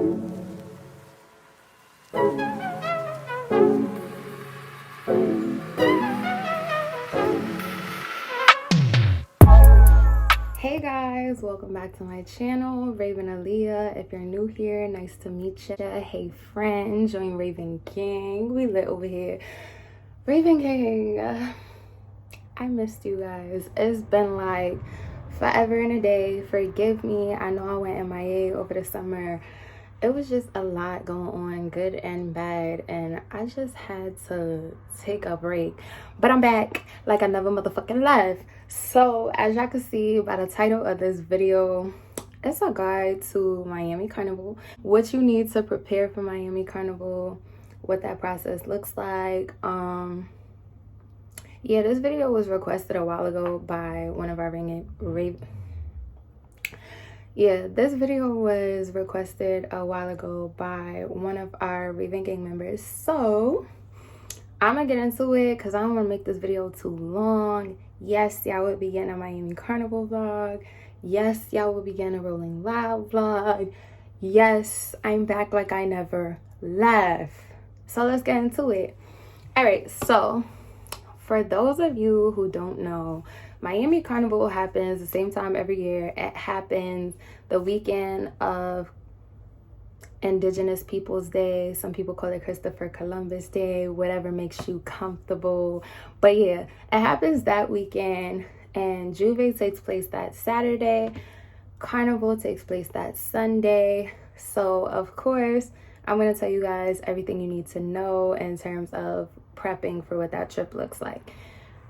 Hey guys, welcome back to my channel, Raven Aaliyah. If you're new here, nice to meet you. Hey friend, join Raven Gang. We lit over here. Raven Gang, I missed you guys. It's been like forever and a day. Forgive me. I know I went MIA over the summer. It was just a lot going on, good and bad, and I just had to take a break. But I'm back like I never motherfucking left. So as y'all can see by the title of this video, it's a guide to Miami Carnival, what you need to prepare for Miami Carnival, what that process looks like. Yeah, this video was requested a while ago by one of our this video was requested a while ago by one of our Raven Gang members. So I'm gonna get into it because I don't want to make this video too long. Yes, y'all will be getting a Miami Carnival vlog. Yes, y'all will be getting a Rolling Loud vlog. Yes, I'm back like I never left. So let's get into it. All right, so for those of you who don't know, Miami Carnival happens the same time every year. It happens the weekend of Indigenous Peoples Day. Some people call it Christopher Columbus Day, whatever makes you comfortable. But yeah, it happens that weekend, and Juve takes place that Saturday. Carnival takes place that Sunday. So of course, I'm going to tell you guys everything you need to know in terms of prepping for what that trip looks like.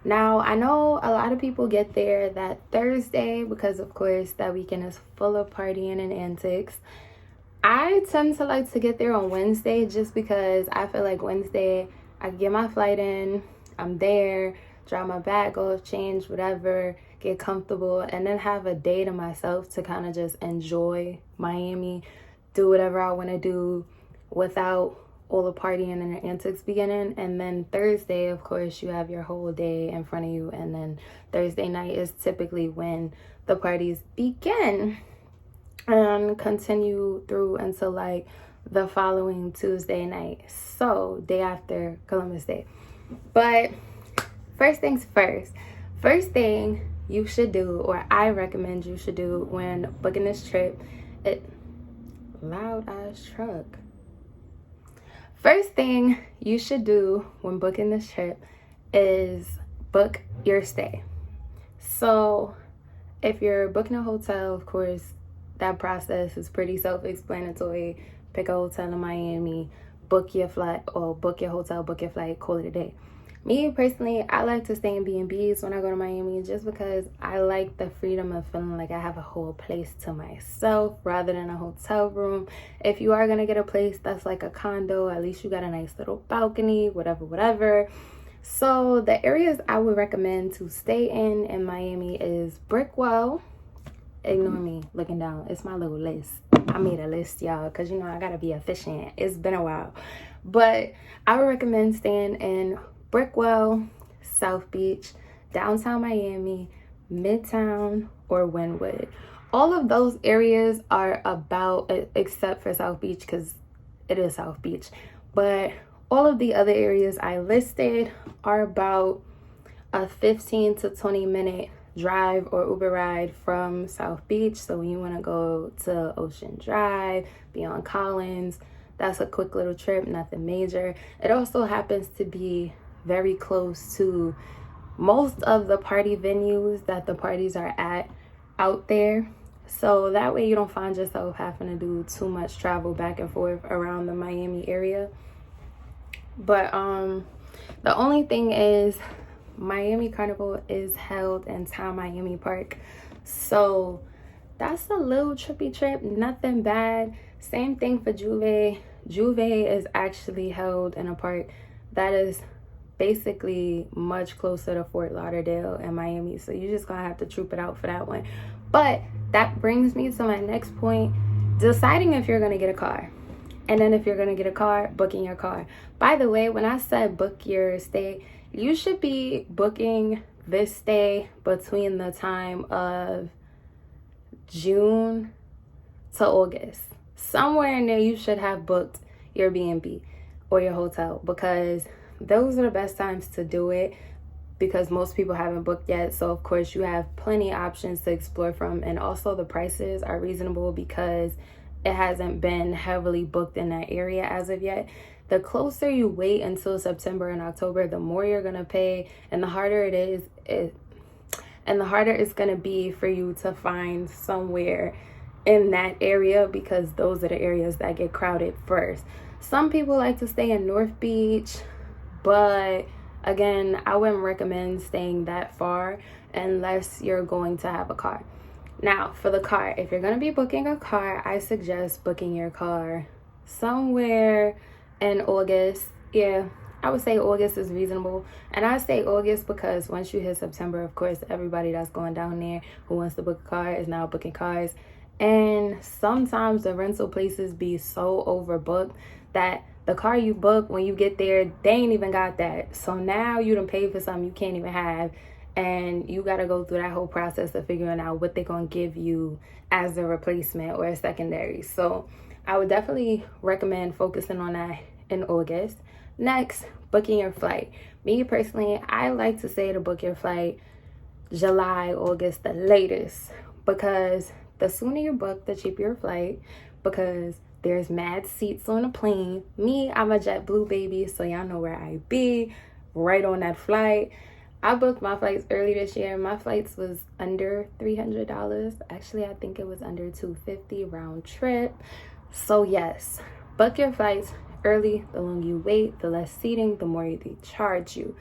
Now, I know a lot of people get there that Thursday because, of course, that weekend is full of partying and antics. I tend to like to get there on Wednesday just because I feel like Wednesday, I get my flight in, I'm there, drop my bag off, change, whatever, get comfortable, and then have a day to myself to kind of just enjoy Miami, do whatever I want to do without all the partying and the antics beginning. And then Thursday, of course, you have your whole day in front of you, and then Thursday night is typically when the parties begin and continue through until like the following Tuesday night, so day after Columbus Day. But first things first thing you should do, or I recommend you should do when booking this trip, loud ass truck. First thing you should do when booking this trip is book your stay. So if you're booking a hotel, of course, that process is pretty self-explanatory. Pick a hotel in Miami, book your flight, or book your hotel, book your flight, call it a day. Me personally, I like to stay in B&Bs when I go to Miami just because I like the freedom of feeling like I have a whole place to myself rather than a hotel room. If you are going to get a place that's like a condo, at least you got a nice little balcony, whatever. So the areas I would recommend to stay in Miami is Brickwell. Ignore me looking down. It's my little list. I made a list, y'all, because you know I got to be efficient. It's been a while. But I would recommend staying in Brickwell, South Beach, downtown Miami, Midtown, or Wynwood. All of those areas are about, except for South Beach because it is South Beach, but all of the other areas I listed are about a 15 to 20 minute drive or Uber ride from South Beach. So when you want to go to Ocean Drive, beyond Collins, that's a quick little trip, nothing major. It also happens to be very close to most of the party venues that the parties are at out there. So that way you don't find yourself having to do too much travel back and forth around the Miami area. But the only thing is Miami Carnival is held in Town Miami Park. So that's a little trippy trip, nothing bad. Same thing for Juve. Juve is actually held in a park that is basically much closer to Fort Lauderdale and Miami, so you're just gonna have to troop it out for that one. But that brings me to my next point, deciding if you're gonna get a car. And then if you're gonna get a car, booking your car. By the way, when I said book your stay, you should be booking this stay between the time of June to August. somewhere in there you should have booked your B&B or your hotel, because those are the best times to do it, because most people haven't booked yet. So of course you have plenty of options to explore from, and also the prices are reasonable because it hasn't been heavily booked in that area as of yet. The closer you wait until September and October, the more you're gonna pay, and the harder it's gonna be for you to find somewhere in that area, because those are the areas that get crowded first. Some people like to stay in North Beach, but again, I wouldn't recommend staying that far unless you're going to have a car. Now, for the car, if you're going to be booking a car, I suggest booking your car somewhere in August. Yeah, I would say August is reasonable. And I say August because once you hit September, of course, everybody that's going down there who wants to book a car is now booking cars. And sometimes the rental places be so overbooked that the car you book, when you get there, they ain't even got that. So now you done paid for something you can't even have, and you got to go through that whole process of figuring out what they're going to give you as a replacement or a secondary. So I would definitely recommend focusing on that in August. Next, booking your flight. Me personally, I like to say to book your flight July, August, the latest, because the sooner you book, the cheaper your flight, because there's mad seats on the plane. Me, I'm a JetBlue baby, so y'all know where I be, right on that flight. I booked my flights early this year. My flights was under $300. Actually, I think it was under $250 round trip. So yes, book your flights early. The longer you wait, the less seating, the more they charge you.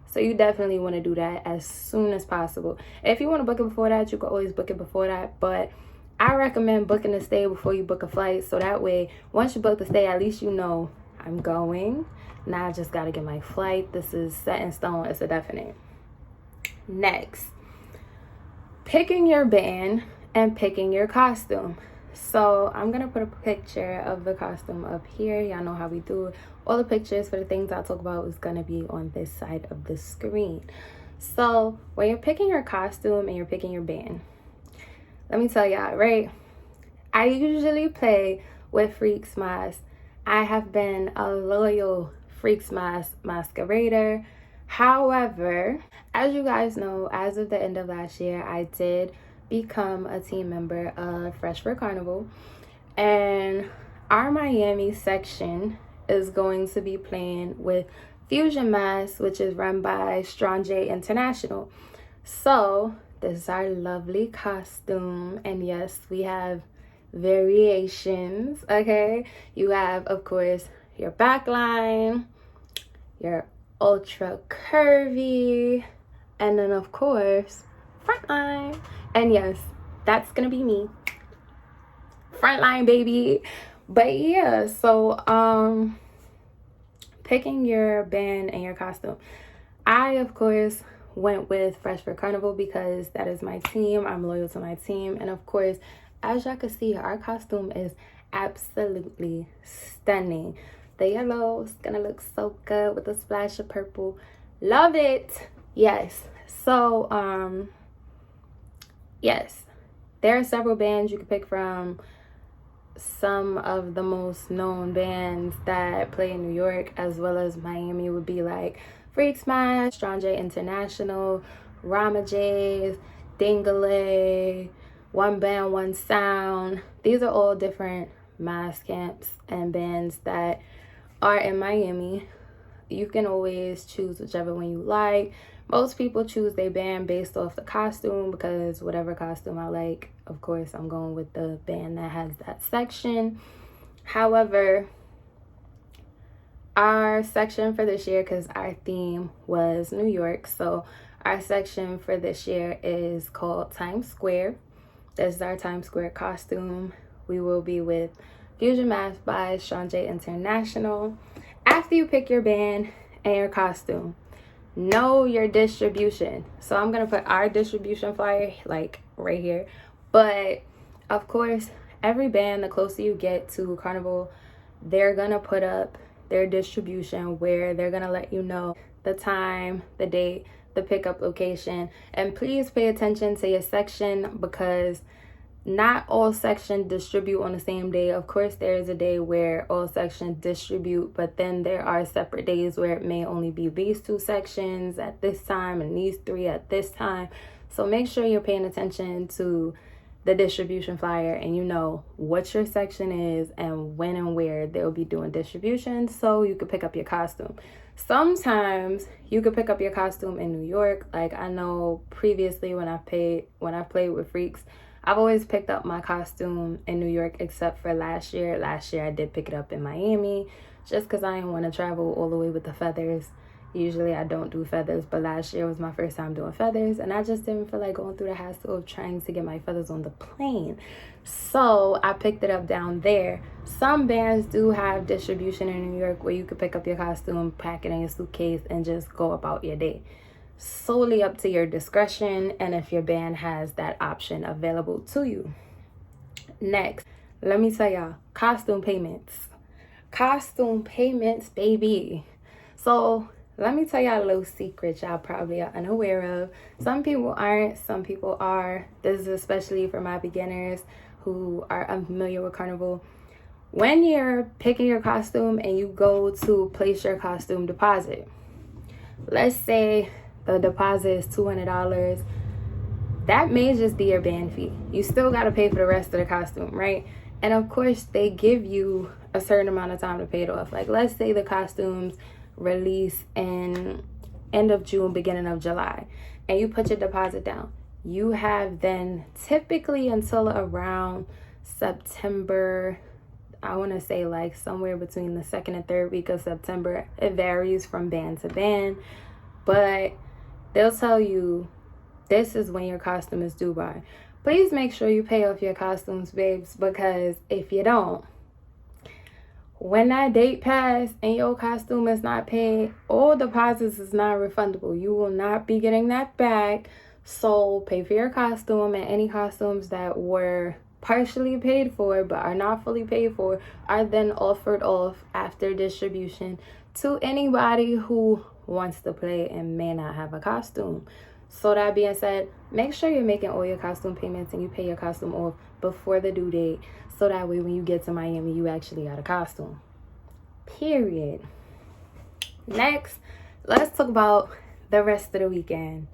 So you definitely want to do that as soon as possible. If you want to book it before that, you can always book it before that. But I recommend booking the stay before you book a flight. So that way, once you book the stay, at least you know I'm going. Now I just got to get my flight. This is set in stone. It's a definite. Next, picking your band and picking your costume. So I'm going to put a picture of the costume up here. Y'all know how we do it. All the pictures for the things I talk about is going to be on this side of the screen. So when you're picking your costume and you're picking your band, let me tell y'all, right? I usually play with Freaks Mask. I have been a loyal Freaks Mask masquerader. However, as you guys know, as of the end of last year, I did become a team member of Heyyyy Carnival, and our Miami section is going to be playing with Fusion Mask, which is run by J International. So this is our lovely costume, and yes, we have variations. Okay, you have, of course, your backline, your ultra curvy, and then of course frontline. And yes, that's gonna be me, frontline baby. But yeah, so picking your band and your costume, I of course went with Heyyyy Carnival because that is my team. I'm loyal to my team, and of course, as y'all can see, our costume is absolutely stunning. The yellow is gonna look so good with a splash of purple. Love it. Yes. So yes, there are several bands you can pick from. Some of the most known bands that play in New York as well as Miami would be like Freaks Mask, J International, Rama J's, Dingley, One Band One Sound. These are all different mask camps and bands that are in Miami. You can always choose whichever one you like. Most people choose their band based off the costume, because whatever costume I like, of course, I'm going with the band that has that section. However, our section for this year, because our theme was New York, so our section for this year is called Times Square. This is our Times Square costume. We will be with Fusion Mask by J International. After you pick your band and your costume, know your distribution. So I'm gonna put our distribution flyer like right here. But of course, every band, the closer you get to Carnival, they're gonna put up their distribution where they're gonna let you know the time, the date, the pickup location. And please pay attention to your section, because not all sections distribute on the same day. Of course, there is a day where all sections distribute, but then there are separate days where it may only be these 2 sections at this time and these 3 at this time. So make sure you're paying attention to the distribution flyer and you know what your section is and when and where they'll be doing distribution, so you could pick up your costume. Sometimes you could pick up your costume in New York. Like, I know previously when I played with Freaks, I've always picked up my costume in New York, except for last year. Last year I did pick it up in Miami, just because I didn't want to travel all the way with the feathers. Usually I don't do feathers, but last year was my first time doing feathers, and I just didn't feel like going through the hassle of trying to get my feathers on the plane. So I picked it up down there. Some bands do have distribution in New York where you could pick up your costume, pack it in your suitcase, and just go about your day. Solely up to your discretion and if your band has that option available to you. Next, let me tell y'all, costume payments. Costume payments, baby. So let me tell y'all a little secret y'all probably are unaware of. Some people aren't, some people are. This is especially for my beginners who are unfamiliar with Carnival. When you're picking your costume and you go to place your costume deposit, let's say the deposit is $200. That may just be your band fee. You still got to pay for the rest of the costume, right? And of course, they give you a certain amount of time to pay it off. Like, let's say the costumes release in end of June, beginning of July, and you put your deposit down. You have then typically until around September, I want to say like somewhere between the 2nd and 3rd week of September. It varies from band to band, but they'll tell you this is when your costume is due by. Please make sure you pay off your costumes, babes, because if you don't, when that date pass and your costume is not paid, all deposits is not refundable. You will not be getting that back. So pay for your costume, and any costumes that were partially paid for but are not fully paid for are then offered off after distribution to anybody who wants to play and may not have a costume. So that being said, make sure you're making all your costume payments and you pay your costume off before the due date, so that way when you get to Miami, you actually got a costume. Period. Next, let's talk about the rest of the weekend.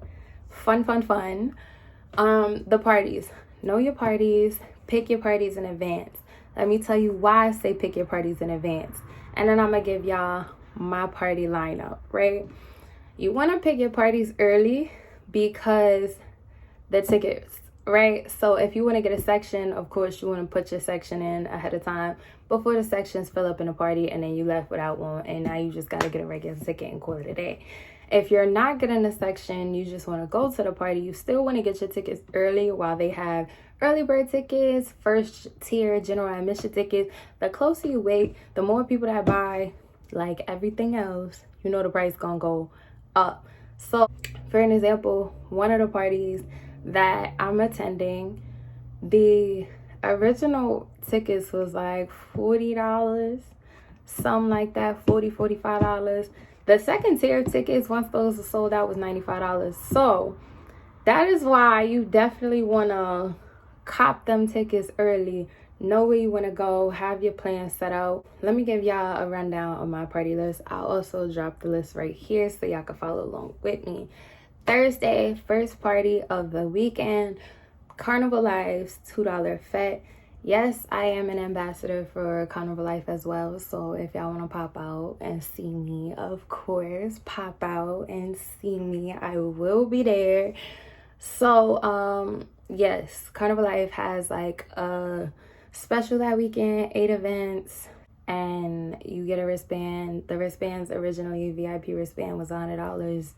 Fun. The parties. Know your parties. Pick your parties in advance. Let me tell you why I say pick your parties in advance. And then I'm going to give y'all my party lineup, right? You want to pick your parties early because the tickets, right? So if you want to get a section, of course you want to put your section in ahead of time before the sections fill up in a party and then you left without one, and now you just got to get a regular ticket and call it a day. If you're not getting a section, you just want to go to the party, you still want to get your tickets early while they have early bird tickets, first tier, general admission tickets. The closer you wait, the more people that buy, like everything else, you know the price gonna go up. So for an example, one of the parties that I'm attending, the original tickets was like $40, something like that, $45. The second tier tickets, once those are sold out, was $95. So that is why you definitely want to cop them tickets early. Know where you want to go, have your plans set out. Let me give y'all a rundown of my party list. I'll also drop the list right here so y'all can follow along with me. Thursday, first party of the weekend, Carnival Life's $2 Fete. Yes, I am an ambassador for Carnival Life as well. So if y'all want to pop out and see me, of course, pop out and see me. I will be there. So, yes, Carnival Life has like a special that weekend, 8 events, and you get a wristband. The wristbands originally, VIP wristband was $100.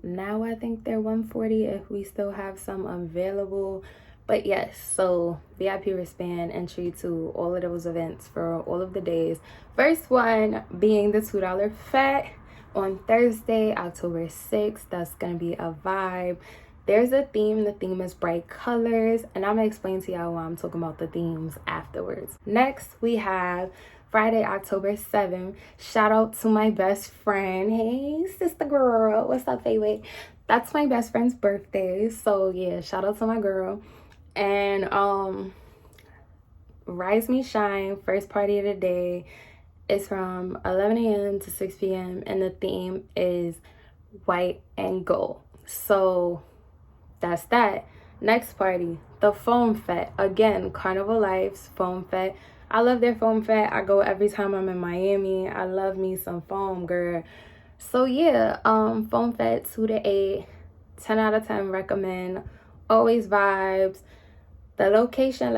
Now I think they're $140 if we still have some available. But yes, so VIP wristband entry to all of those events for all of the days. First one being the $2 Fete on Thursday, October 6th. That's going to be a vibe. There's a theme. The theme is bright colors, and I'm going to explain to y'all why I'm talking about the themes afterwards. Next, we have Friday, October 7th. Shout out to my best friend. Hey, sister girl. What's up, Heyyyy? That's my best friend's birthday. So, yeah, shout out to my girl. And Rise Me Shine, first party of the day, is from 11 a.m. to 6 p.m. and the theme is white and gold. So that's that. Next party, the Foam Fete. Again, Carnival Life's Foam Fete. I love their Foam Fete. I go every time I'm in Miami. I love me some foam, girl. So yeah, Foam Fete 2 to 8, 10 out of 10 recommend. Always vibes. The location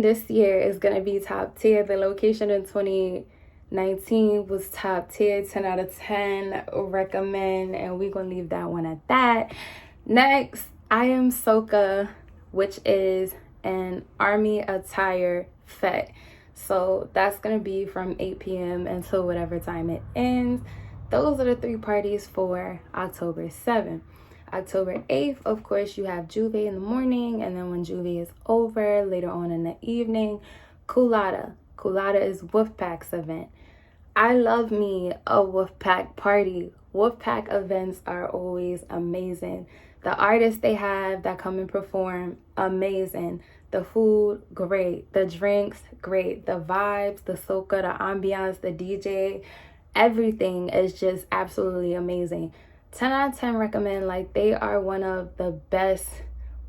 this year is gonna be top tier. The location in 2019 was top tier, 10 out of 10 recommend, and we're gonna leave that one at that. Next, I Am Soca, which is an army attire fete. So that's gonna be from 8 p.m. until whatever time it ends. Those are the 3 parties for October 7th. October 8th, of course, you have Juve in the morning, and then when Juve is over, later on in the evening, Culata. Culata is Wolfpack's event. I love me a Wolfpack party. Wolfpack events are always amazing. The artists they have that come and perform, amazing. The food, great. The drinks, great. The vibes, the soca, the ambiance, the DJ, everything is just absolutely amazing. 10 out of 10 recommend. Like, they are one of the best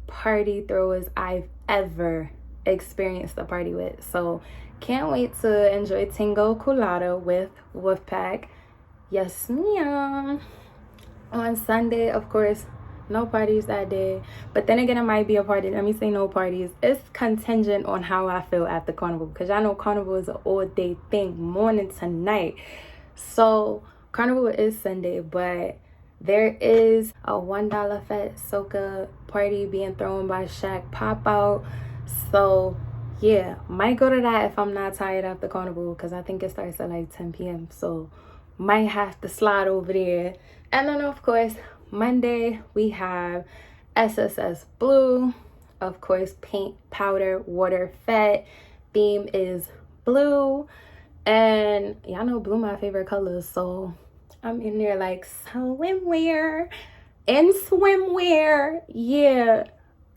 party throwers I've ever experienced a party with. So can't wait to enjoy Tingo Culata with Wolfpack. Yes, ma'am. On Sunday, of course, no parties that day, but then again, it might be a party. Let me say no parties. It's contingent on how I feel after Carnival, because I know Carnival is an all-day thing, morning to night. So Carnival is Sunday, but there is a $1 Fete Soca party being thrown by Shaq Pop Out. So yeah, might go to that if I'm not tired after Carnival, because I think it starts at like 10 p.m. So might have to slide over there. And then of course, Monday we have SSS Blue. Of course, paint, powder, water fete. Theme is blue. And y'all know blue my favorite color, so I'm in there like swimwear and swimwear. Yeah,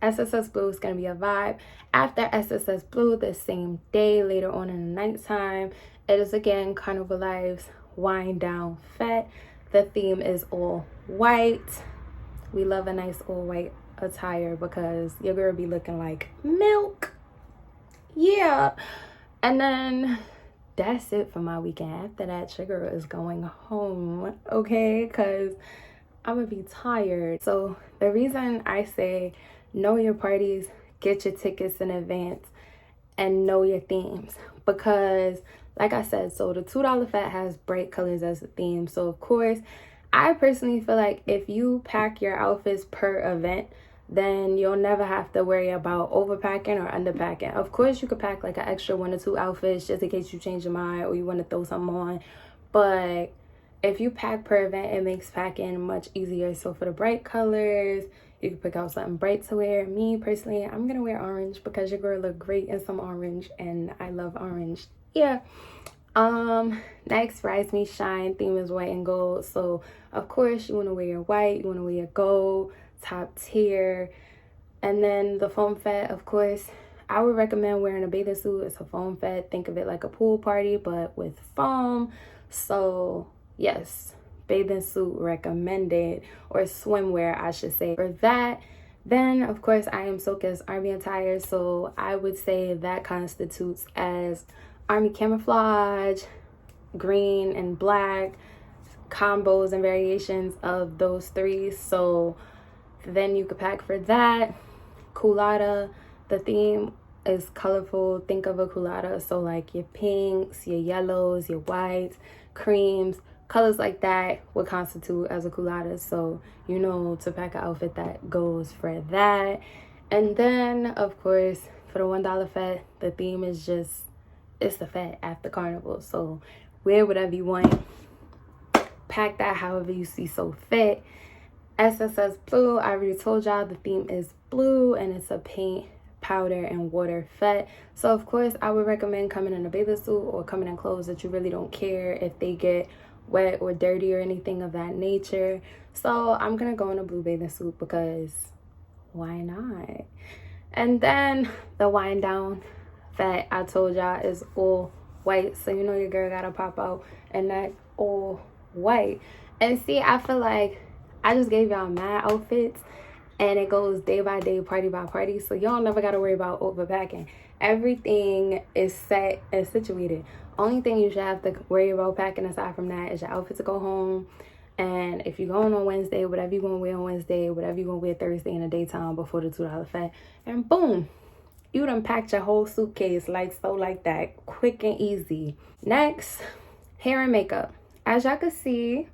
SSS Blue is gonna be a vibe. After SSS Blue, the same day, later on in the nighttime, it is again Carnival Life's Wind Down Fete. The theme is all white. We love a nice all white attire because your girl be looking like milk. Yeah. And then that's it for my weekend. After that, your girl is going home, okay? Because I'm gonna be tired. So the reason I say know your parties, get your tickets in advance, and know your themes, because like I said, so the $2 Fete has bright colors as a theme. So of course, I personally feel like if you pack your outfits per event, then you'll never have to worry about overpacking or underpacking. Of course, you could pack like an extra 1 or 2 outfits just in case you change your mind or you want to throw something on. But if you pack per event, it makes packing much easier. So for the bright colors, you can pick out something bright to wear. Me personally, I'm gonna wear orange because your girl look great in some orange and I love orange. Yeah. Next, Rise Me Shine, theme is white and gold. So of course you want to wear your white, you want to wear your gold, top tier. And then the Foam Fete, of course, I would recommend wearing a bathing suit. It's a foam fete. Think of it like a pool party but with foam. So yes, bathing suit recommended, or swimwear I should say for that. Then of course, I Am Soca's army attire. So I would say that constitutes as army camouflage, green and black, combos and variations of those 3. So then you could pack for that. Culata, the theme is colorful. Think of a culata, so like your pinks, your yellows, your whites, creams, colors like that would constitute as a culata. So you know to pack an outfit that goes for that. And then of course, for the $1 Fete, the theme is just, it's the Fete after Carnival. So wear whatever you want, pack that however you see so fit. SSS Blue, I already told y'all the theme is blue and it's a paint, powder, and water fete. So of course, I would recommend coming in a bathing suit or coming in clothes that you really don't care if they get wet or dirty or anything of that nature. So I'm gonna go in a blue bathing suit because why not? And then the wind down that I told y'all is all white, so you know your girl gotta pop out and that all white. And see, I feel like I just gave y'all mad outfits and it goes day by day, party by party, so y'all never gotta worry about overpacking. Everything is set and situated. Only thing you should have to worry about packing aside from that is your outfit to go home. And if you're going on Wednesday, whatever you're gonna wear on Wednesday, whatever you're gonna wear Thursday in the daytime before the $2 fat, and boom, you done packed your whole suitcase like so, like that, quick and easy. Next, hair and makeup. As y'all can see,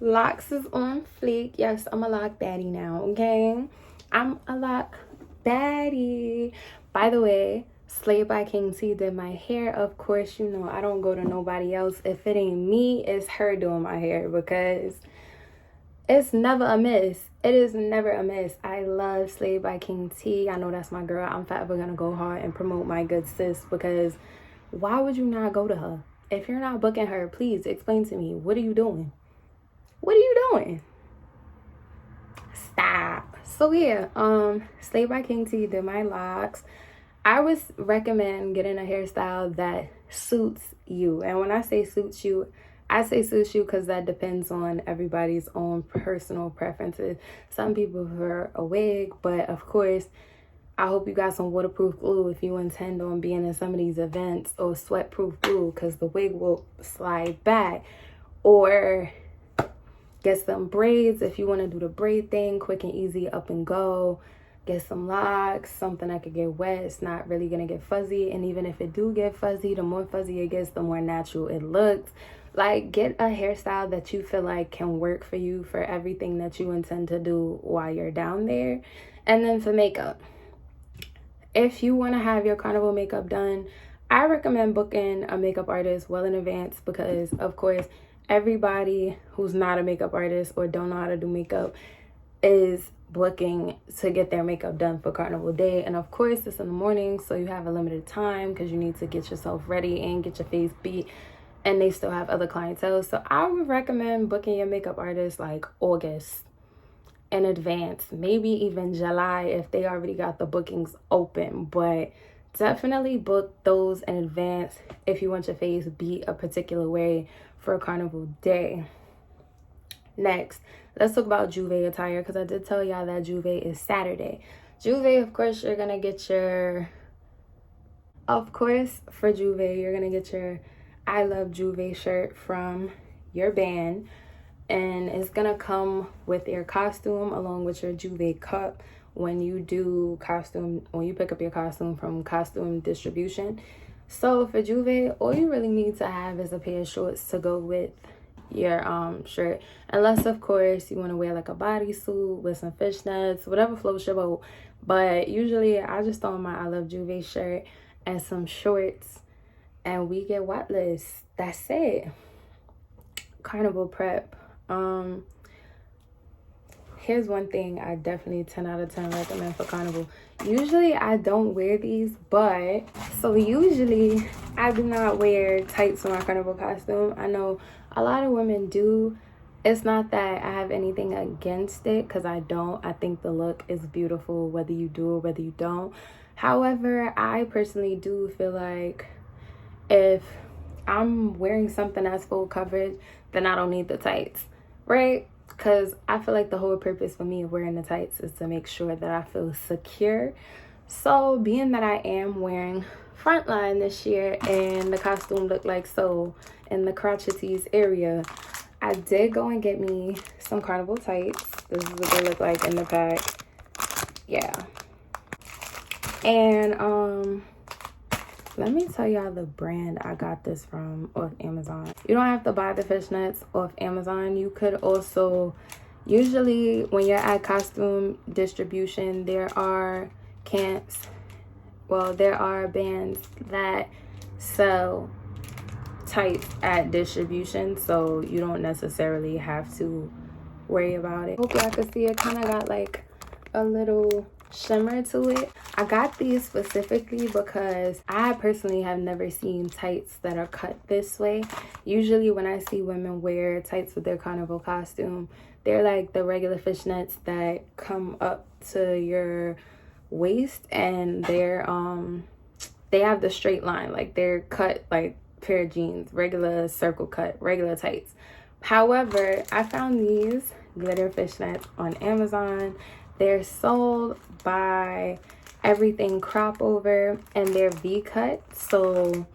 locks is on fleek. Yes, I'm a lock baddie now, okay? I'm a lock baddie. By the way, Slayed by King T did my hair. Of course, you know I don't go to nobody else. If it ain't me, it's her doing my hair, because it's never a miss. It is never a miss. I love Slayed by King T. I know that's my girl. I'm forever gonna go hard and promote my good sis, because why would you not go to her? If you're not booking her, please explain to me. What are you doing? What are you doing? Stop. So yeah, Slayed by King T did my locks. I would recommend getting a hairstyle that suits you. And when I say suits you, I say suits you because that depends on everybody's own personal preferences. Some people prefer a wig, but of course, I hope you got some waterproof glue if you intend on being in some of these events, or sweat-proof glue, because the wig will slide back. Or get some braids if you want to do the braid thing, quick and easy, up and go. Get some locks, something that could get wet. It's not really gonna get fuzzy, and even if it do get fuzzy, the more fuzzy it gets, the more natural it looks. Like, get a hairstyle that you feel like can work for you for everything that you intend to do while you're down there. And then for makeup, if you want to have your carnival makeup done, I recommend booking a makeup artist well in advance, because of course everybody who's not a makeup artist or don't know how to do makeup is booking to get their makeup done for carnival day. And of course it's in the morning, so you have a limited time because you need to get yourself ready and get your face beat, and they still have other clientele. So I would recommend booking your makeup artist like August in advance, maybe even July if they already got the bookings open. But definitely book those in advance if you want your face beat a particular way for a carnival day. Next, let's talk about Juve attire, because I did tell y'all that Juve is Saturday. Juve, of course, you're gonna get your, for Juve, you're gonna get your I Love Juve shirt from your band, and it's gonna come with your costume along with your Juve cup when you pick up your costume from costume distribution. So for Juve, all you really need to have is a pair of shorts to go with your shirt, unless of course you want to wear like a bodysuit with some fishnets, whatever floats your boat. But usually I just throw on my I Love Juve shirt and some shorts, and we get witless. That's it. Carnival prep. Here's one thing I definitely 10 out of 10 recommend for carnival. Usually I don't wear these, but so usually I do not wear tights for my carnival costume. I know a lot of women do. It's not that I have anything against it, because I don't. I think the look is beautiful whether you do or whether you don't. However, I personally do feel like if I'm wearing something that's full coverage, then I don't need the tights, right? Because I feel like the whole purpose for me of wearing the tights is to make sure that I feel secure. So being that I am wearing frontline this year and the costume looked like so in the crotcheties area, I did go and get me some carnival tights. This is what they look like in the pack. Yeah. And let me tell y'all the brand I got this from off Amazon. You don't have to buy the fishnets off Amazon. You could also, usually when you're at costume distribution, there are bands that sell tights at distribution, so you don't necessarily have to worry about it. Hope y'all can see it kind of got like a little shimmer to it. I got these specifically because I personally have never seen tights that are cut this way. Usually when I see women wear tights with their carnival costume, they're like the regular fishnets that come up to your waist, and they have the straight line, like they're cut like pair of jeans, regular circle cut, regular tights. However, I found these glitter fishnets on Amazon. They're sold by Everything Crop Over, and they're V-cut. So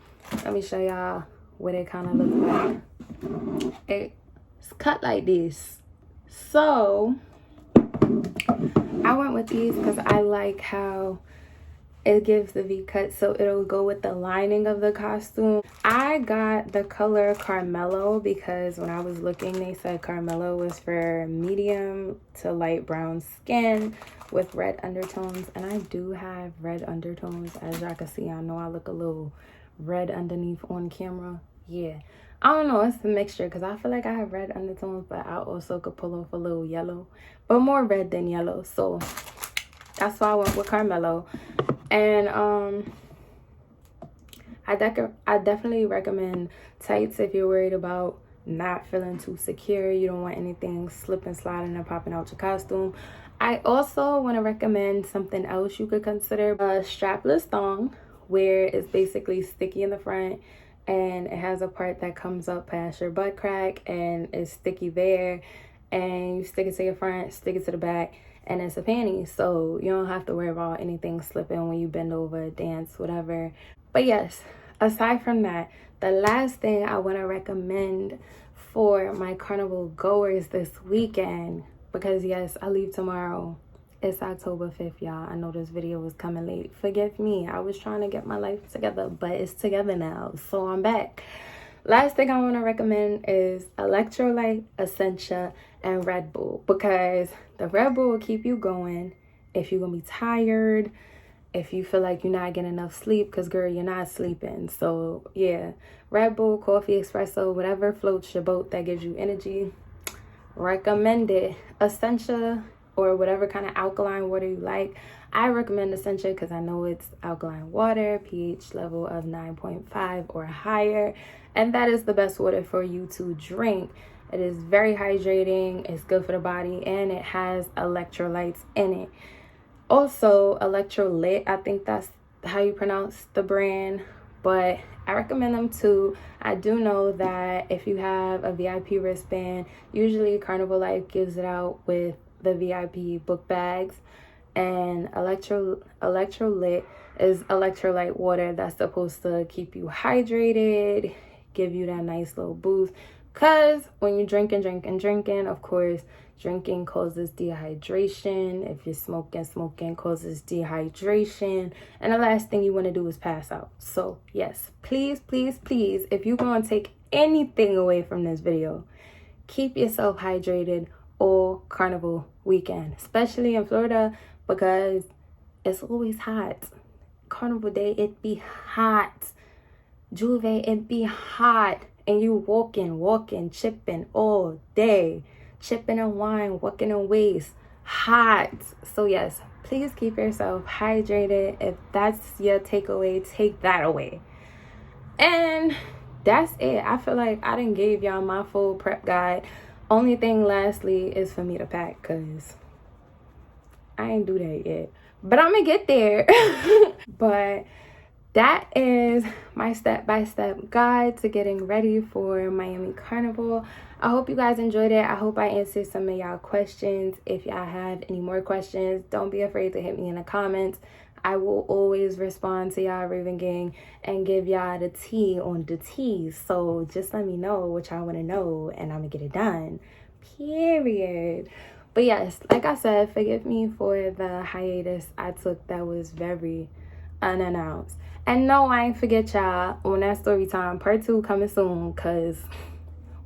let me show y'all what it kind of looks like. It's cut like this. So I went with these because I like how it gives the V-cut, so it'll go with the lining of the costume. I got the color Carmelo because when I was looking, they said Carmelo was for medium to light brown skin with red undertones, and I do have red undertones. As y'all can see, I know I look a little red underneath on camera. Yeah, I don't know, it's a mixture because I feel like I have red undertones, but I also could pull off a little yellow, but more red than yellow. So that's why I went with Carmelo. And I definitely recommend tights if you're worried about not feeling too secure. You don't want anything slipping, sliding, and popping out your costume. I also want to recommend something else you could consider: a strapless thong, where it's basically sticky in the front and it has a part that comes up past your butt crack and it's sticky there, and you stick it to your front, stick it to the back, and it's a panty, so you don't have to worry about anything slipping when you bend over, dance, whatever. But yes, aside from that, the last thing I want to recommend for my carnival goers this weekend, because yes, I leave tomorrow. It's October 5th, y'all. I know this video was coming late. Forgive me. I was trying to get my life together, but it's together now, so I'm back. Last thing I want to recommend is electrolyte, Essentia, and Red Bull, because the Red Bull will keep you going if you're gonna be tired, if you feel like you're not getting enough sleep, because girl, you're not sleeping. So yeah, Red Bull, coffee, espresso, whatever floats your boat that gives you energy, recommend it. Essentia, or whatever kind of alkaline water you like. I recommend Essentia because I know it's alkaline water, pH level of 9.5 or higher, and that is the best water for you to drink. It is very hydrating, it's good for the body, and it has electrolytes in it. Also, Electrolyte, I think that's how you pronounce the brand, but I recommend them too. I do know that if you have a VIP wristband, usually Carnival Life gives it out with the VIP book bags, and Electrolyte is electrolyte water that's supposed to keep you hydrated, give you that nice little boost, because when you drinking, of course, drinking causes dehydration. If you're smoking causes dehydration, and the last thing you want to do is pass out. So yes, please, if you're going to take anything away from this video, keep yourself hydrated all carnival weekend, especially in Florida, because it's always hot. Carnival day, it be hot. Juve, it be hot, and you walking, chipping all day, chipping and wine, walking in waist, hot. So yes, please keep yourself hydrated. If that's your takeaway, take that away. And that's it. I feel like I done gave y'all my full prep guide. Only thing lastly is for me to pack, because I ain't do that yet, but I'm gonna get there. But that is my step-by-step guide to getting ready for Miami Carnival. I hope you guys enjoyed it. I hope I answered some of y'all questions. If y'all have any more questions, don't be afraid to hit me in the comments. I will always respond to y'all, Raven Gang, and give y'all the tea on the teas. So just let me know what y'all want to know, and I'm gonna get it done. Period. But yes, like I said, forgive me for the hiatus I took that was very unannounced. And no, I ain't forget y'all on that story time. Part 2 coming soon, because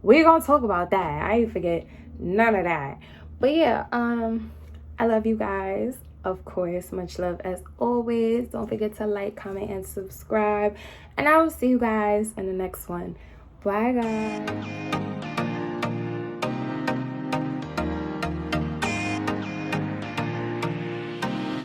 we're gonna talk about that. I ain't forget none of that. But yeah, I love you guys. Of course, much love as always. Don't forget to like, comment, and subscribe. And I will see you guys in the next one. Bye, guys.